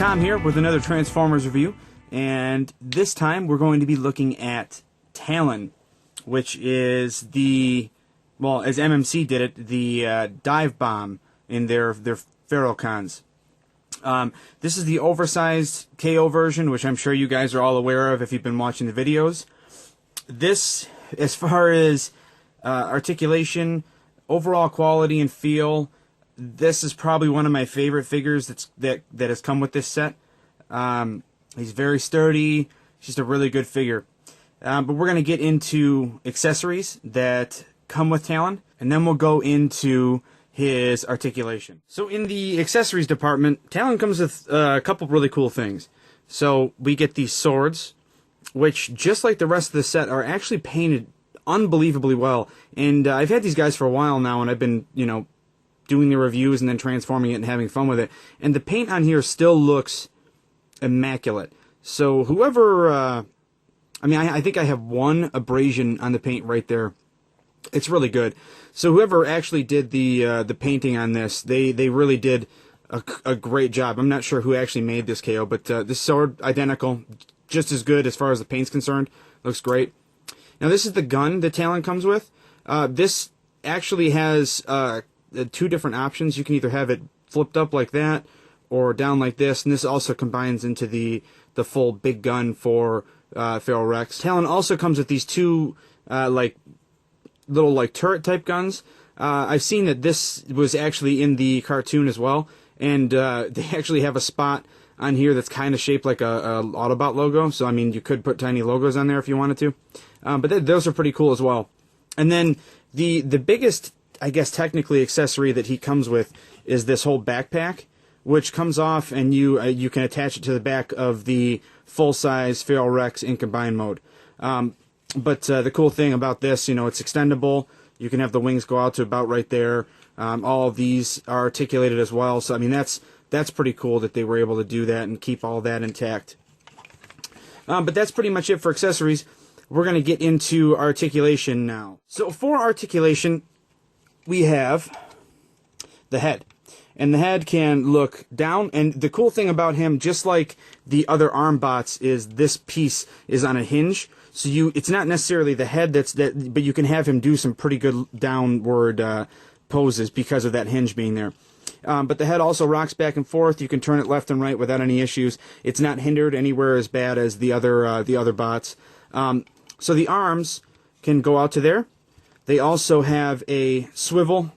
Tom here with another Transformers review, and this time we're going to be looking at Talon, which is the, well, as MMC did it, the dive bomb in their Ferrocons. This is the oversized KO version, which I'm sure you guys are all aware of if you've been watching the videos. This, as far as articulation, overall quality and feel, this is probably one of my favorite figures that has come with this set. He's very sturdy. He's just a really good figure. But we're going to get into accessories that come with Talon, and then we'll go into his articulation. So in the accessories department, Talon comes with a couple really cool things. So we get these swords, which, just like the rest of the set, are actually painted unbelievably well. And I've had these guys for a while now, and I've been, doing the reviews and then transforming it and having fun with it. And the paint on here still looks immaculate. So whoever, I think I have one abrasion on the paint right there. It's really good. So whoever actually did the painting on this, they really did a great job. I'm not sure who actually made this KO, but this sword, identical, just as good as far as the paint's concerned. Looks great. Now this is the gun that Talon comes with. This actually has two different options. You can either have it flipped up like that or down like this, and this also combines into the full big gun for Feral Rex. Talon also comes with these two little turret type guns. I've seen that this was actually in the cartoon as well, and they actually have a spot on here that's kind of shaped like a Autobot logo. So I mean, you could put tiny logos on there if you wanted to, but those are pretty cool as well. And then the biggest, I guess, technically accessory that he comes with is this whole backpack, which comes off and you can attach it to the back of the full-size Feral Rex in combined mode. But the cool thing about this, it's extendable. You can have the wings go out to about right there. All of these are articulated as well. So I mean, that's pretty cool that they were able to do that and keep all that intact. But that's pretty much it for accessories. We're going to get into articulation now. So for articulation, we have the head. And the head can look down, and the cool thing about him, just like the other arm bots, is this piece is on a hinge. So it's not necessarily the head but you can have him do some pretty good downward poses because of that hinge being there. But the head also rocks back and forth. You can turn it left and right without any issues. It's not hindered anywhere as bad as the other bots. So the arms can go out to there. They also have a swivel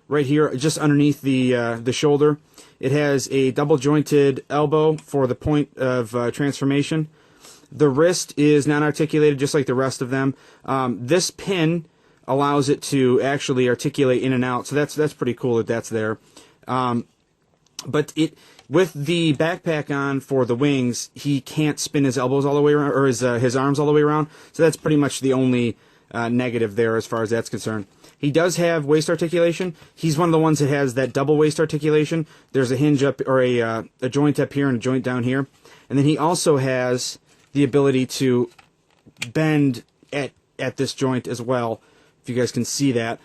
right here, just underneath the shoulder. It has a double jointed elbow for the point of transformation. The wrist is not articulated, just like the rest of them. This pin allows it to actually articulate in and out, so that's pretty cool that that's there. But with the backpack on for the wings, he can't spin his elbows all the way around, or his arms all the way around. So that's pretty much the only negative there as far as that's concerned. He does have waist articulation. He's one of the ones that has that double waist articulation. There's a hinge up, or a joint up here and a joint down here. And then he also has the ability to bend at this joint as well, if you guys can see that.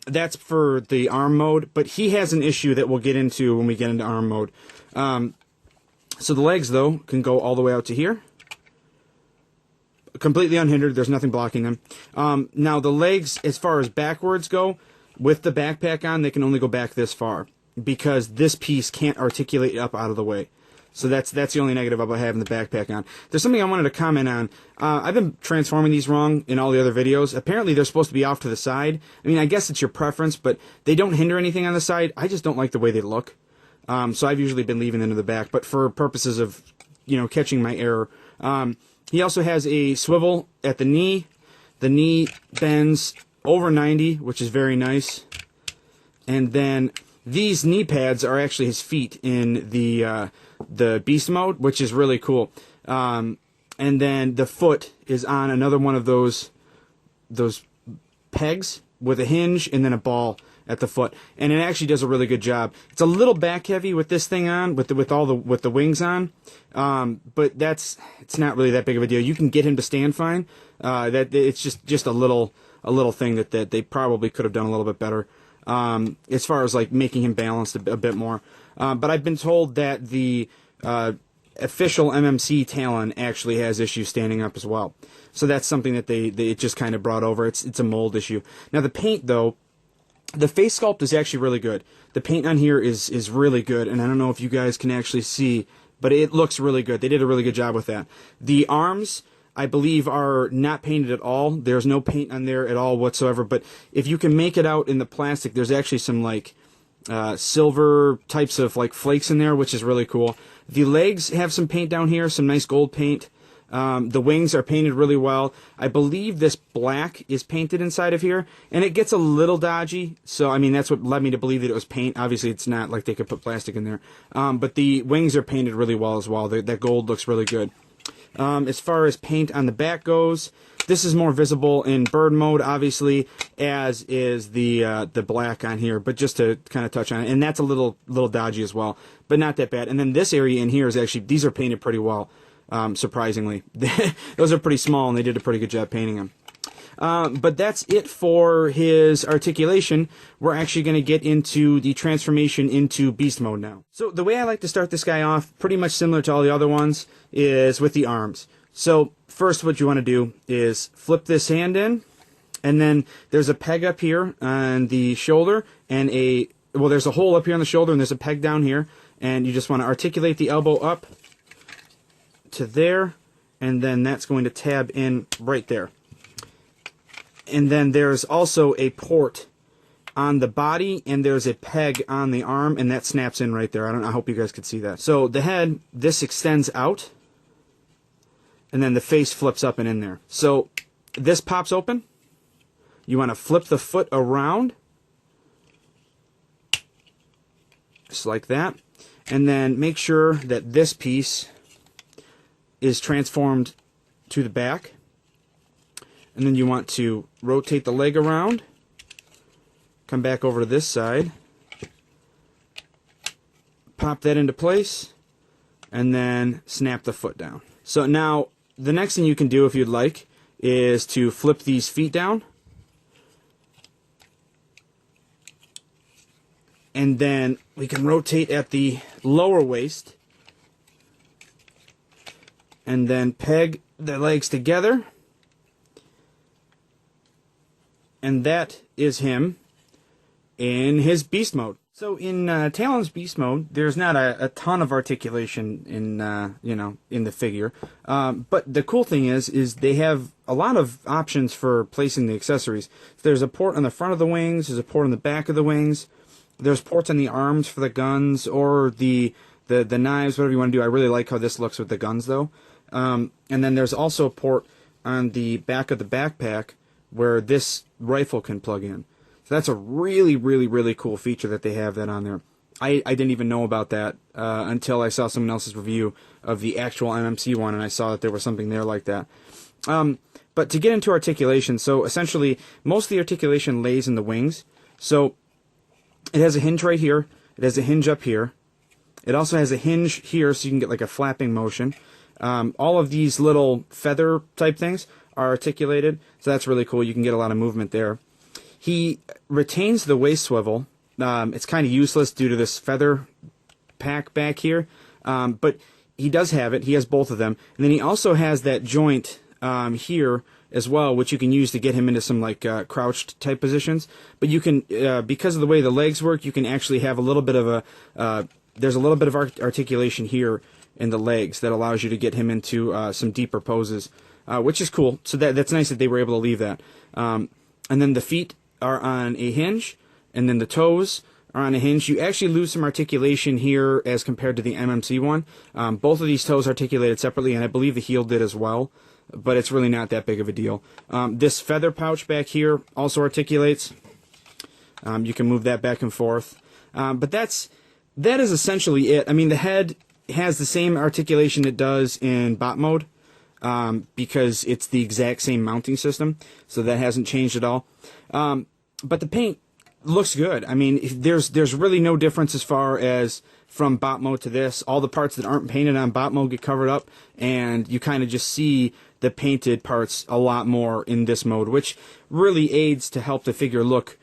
That's for the arm mode, but he has an issue that we'll get into when we get into arm mode. So the legs, though, can go all the way out to here. Completely unhindered. There's nothing blocking them. Now, the legs, as far as backwards go, with the backpack on, they can only go back this far, because this piece can't articulate up out of the way. So that's the only negative about having the backpack on. There's something I wanted to comment on. I've been transforming these wrong in all the other videos. Apparently, they're supposed to be off to the side. I mean, I guess it's your preference, but they don't hinder anything on the side. I just don't like the way they look. So I've usually been leaving them to the back, but for purposes of, catching my error. He also has a swivel at the knee. The knee bends over 90, which is very nice. And then these knee pads are actually his feet in the beast mode, which is really cool. And then the foot is on another one of those pegs with a hinge and then a ball at the foot, and it actually does a really good job. It's a little back heavy with this thing on, with the wings on, but it's not really that big of a deal. You can get him to stand fine. That it's just a little thing that they probably could have done a little bit better, as far as like making him balanced a bit more. But I've been told that the official MMC Talon actually has issues standing up as well. So that's something that they just kind of brought over. It's a mold issue. Now the paint, though, the face sculpt is actually really good. The paint on here is really good, and I don't know if you guys can actually see, but it looks really good. They did a really good job with that. The arms, I believe, are not painted at all. There's no paint on there at all whatsoever, but if you can make it out in the plastic, there's actually some like silver types of like flakes in there, which is really cool. The legs have some paint down here, some nice gold paint. The wings are painted really well. I believe this black is painted inside of here, and it gets a little dodgy, so I mean that's what led me to believe that it was paint. Obviously it's not, like they could put plastic in there. But the wings are painted really well as well. That gold looks really good. As far as paint on the back goes, this is more visible in bird mode, obviously, as is the black on here, but just to kind of touch on it, and that's a little dodgy as well, but not that bad. And then this area in here is actually, these are painted pretty well. Surprisingly. Those are pretty small, and they did a pretty good job painting them. But that's it for his articulation. We're actually going to get into the transformation into beast mode now. So the way I like to start this guy off, pretty much similar to all the other ones, is with the arms. So first what you want to do is flip this hand in, and then there's a peg up here on the shoulder, and there's a hole up here on the shoulder, and there's a peg down here, and you just want to articulate the elbow up to there, and then that's going to tab in right there. And then there's also a port on the body, and there's a peg on the arm, and that snaps in right there. I hope you guys could see that. So the head, this extends out, and then the face flips up and in there. So this pops open. You want to flip the foot around, just like that, and then make sure that this piece is transformed to the back, and then you want to rotate the leg around, come back over to this side, pop that into place, and then snap the foot down. So now the next thing you can do, if you'd like, is to flip these feet down, and then we can rotate at the lower waist, and then peg the legs together, and that is him in his beast mode. So in Talon's beast mode, there's not a ton of articulation in in the figure, but the cool thing is they have a lot of options for placing the accessories. There's a port on the front of the wings, there's a port on the back of the wings, there's ports on the arms for the guns or the knives, whatever you want to do. I really like how this looks with the guns though. And then there's also a port on the back of the backpack where this rifle can plug in. So that's a really, really, really cool feature that they have that on there. I didn't even know about that until I saw someone else's review of the actual MMC one, and I saw that there was something there like that. But to get into articulation, so essentially most of the articulation lays in the wings. So it has a hinge right here. It has a hinge up here. It also has a hinge here so you can get like a flapping motion. All of these little feather type things are articulated, so that's really cool. You can get a lot of movement there. He retains the waist swivel. It's kind of useless due to this feather pack back here, but he does have it. He has both of them. And then he also has that joint here as well, which you can use to get him into some like crouched type positions. But you can, because of the way the legs work, you can actually have a little bit of there's a little bit of articulation here in the legs that allows you to get him into some deeper poses, which is cool. So that's nice that they were able to leave that. And then the feet are on a hinge, and then the toes are on a hinge. You actually lose some articulation here as compared to the MMC one. Both of these toes articulated separately, and I believe the heel did as well, but it's really not that big of a deal. This feather pouch back here also articulates. You can move that back and forth. But that is essentially it. I mean, the head has the same articulation it does in bot mode, because it's the exact same mounting system, so that hasn't changed at all. But the paint looks good. I mean, there's really no difference as far as from bot mode to this. All the parts that aren't painted on bot mode get covered up, and you kind of just see the painted parts a lot more in this mode, which really aids to help the figure look,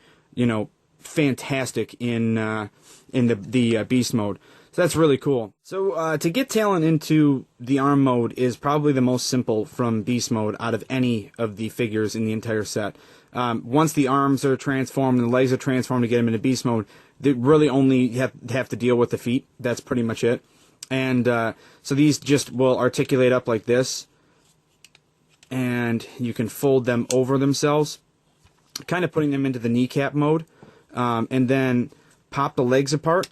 fantastic in the beast mode. So that's really cool. So to get Talon into the arm mode is probably the most simple from beast mode out of any of the figures in the entire set. Once the arms are transformed and the legs are transformed to get him into beast mode, they really only have to deal with the feet. That's pretty much it. And so these just will articulate up like this, and you can fold them over themselves, kind of putting them into the kneecap mode, and then pop the legs apart.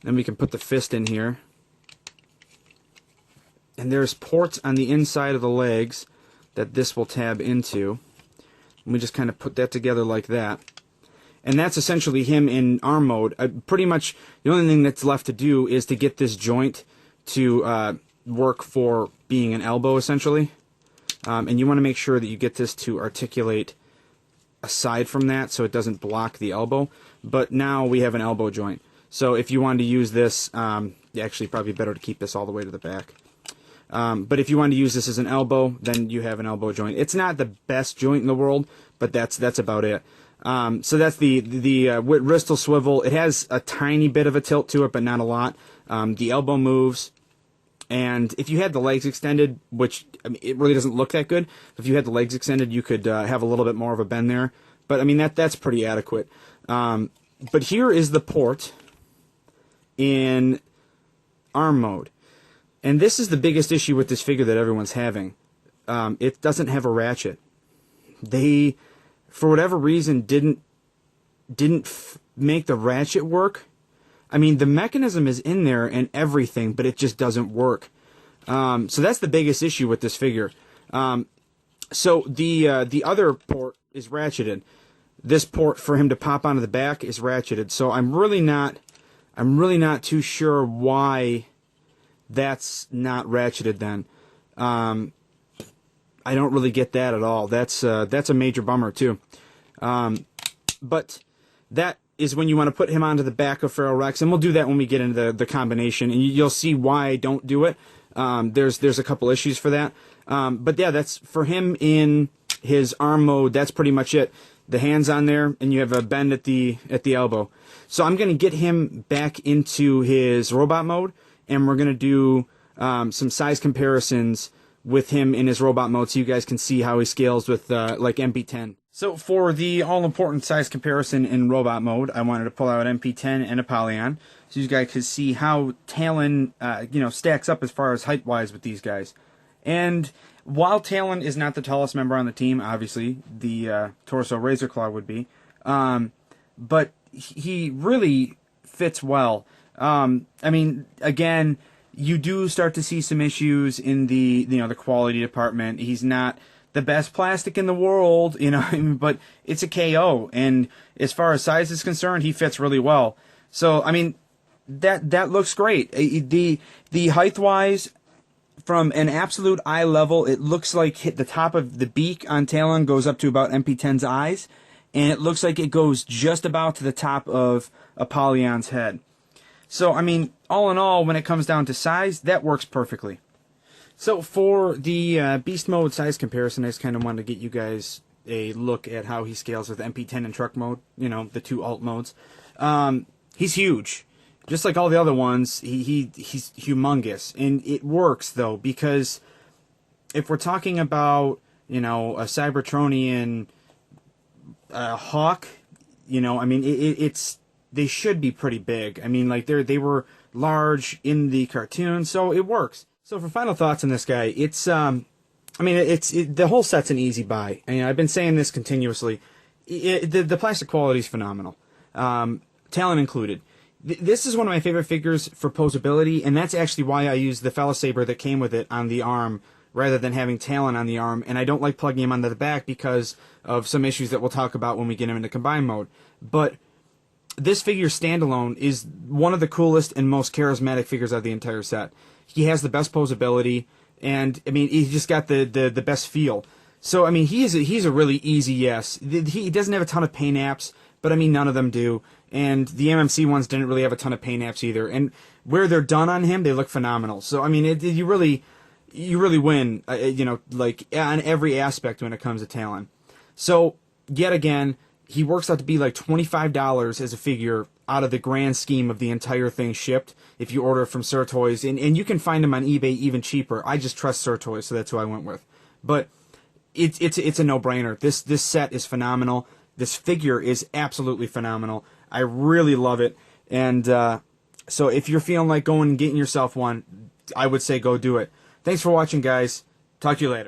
Then we can put the fist in here. And there's ports on the inside of the legs that this will tab into. And we just kind of put that together like that. And that's essentially him in arm mode. Pretty much the only thing that's left to do is to get this joint to work for being an elbow, essentially. And you want to make sure that you get this to articulate aside from that so it doesn't block the elbow. But now we have an elbow joint. So if you wanted to use this, actually probably better to keep this all the way to the back. But if you wanted to use this as an elbow, then you have an elbow joint. It's not the best joint in the world, but that's about it. So that's the wrist will swivel. It has a tiny bit of a tilt to it, but not a lot. The elbow moves. And if you had the legs extended, which I mean, it really doesn't look that good, if you had the legs extended, you could have a little bit more of a bend there. But I mean, that's pretty adequate. But here is the port in arm mode. And this is the biggest issue with this figure that everyone's having. It doesn't have a ratchet. They, for whatever reason, didn't make the ratchet work. I mean, the mechanism is in there and everything, but it just doesn't work. So that's the biggest issue with this figure. So the other port is ratcheted. This port for him to pop onto the back is ratcheted. So I'm really not too sure why that's not ratcheted then. I don't really get that at all. That's a major bummer too. But that is when you want to put him onto the back of Pharaoh Rex, and we'll do that when we get into the combination, and you'll see why I don't do it. There's a couple issues for that. But yeah, that's for him in his arm mode. That's pretty much it. The hands on there, and you have a bend at the elbow. So I'm going to get him back into his robot mode, and we're going to do some size comparisons with him in his robot mode so you guys can see how he scales with like MP10. So for the all-important size comparison in robot mode, I wanted to pull out MP10 and Apollyon so you guys could see how Talon stacks up as far as height-wise with these guys. And while Talon is not the tallest member on the team, obviously, the Torso Razorclaw would be, but he really fits well. I mean, again, you do start to see some issues in the the quality department. He's not the best plastic in the world, but it's a KO, and as far as size is concerned, he fits really well. So I mean, that looks great. The height wise, from an absolute eye level, it looks like the top of the beak on Talon goes up to about MP10's eyes, and it looks like it goes just about to the top of Apollyon's head. So, I mean, all in all, when it comes down to size, that works perfectly. So, for the Beast Mode size comparison, I just kind of wanted to get you guys a look at how he scales with MP10 and Truck Mode, the two alt modes. He's huge. Just like all the other ones, he's humongous. And it works, though, because if we're talking about, a Cybertronian Hawk, I mean, they should be pretty big. I mean, like, they were large in the cartoon, so it works. So for final thoughts on this guy, it's, the whole set's an easy buy. I mean, I've been saying this continuously. The plastic quality is phenomenal. Talon included. This is one of my favorite figures for posability, and that's actually why I use the Felisaber that came with it on the arm rather than having Talon on the arm, and I don't like plugging him onto the back because of some issues that we'll talk about when we get him into combined mode. But this figure standalone is one of the coolest and most charismatic figures of the entire set. He has the best posability, and I mean, he's just got the best feel. So I mean, he's a really easy yes. He doesn't have a ton of paint apps, but I mean, none of them do. And the MMC ones didn't really have a ton of paint apps either. And where they're done on him, they look phenomenal. So I mean, you really win, like on every aspect when it comes to Talon. So yet again, he works out to be like $25 as a figure out of the grand scheme of the entire thing shipped if you order from Sir Toys. And you can find them on eBay even cheaper. I just trust Sir Toys, so that's who I went with. But it's a no-brainer. This set is phenomenal. This figure is absolutely phenomenal. I really love it. And so if you're feeling like going and getting yourself one, I would say go do it. Thanks for watching, guys. Talk to you later.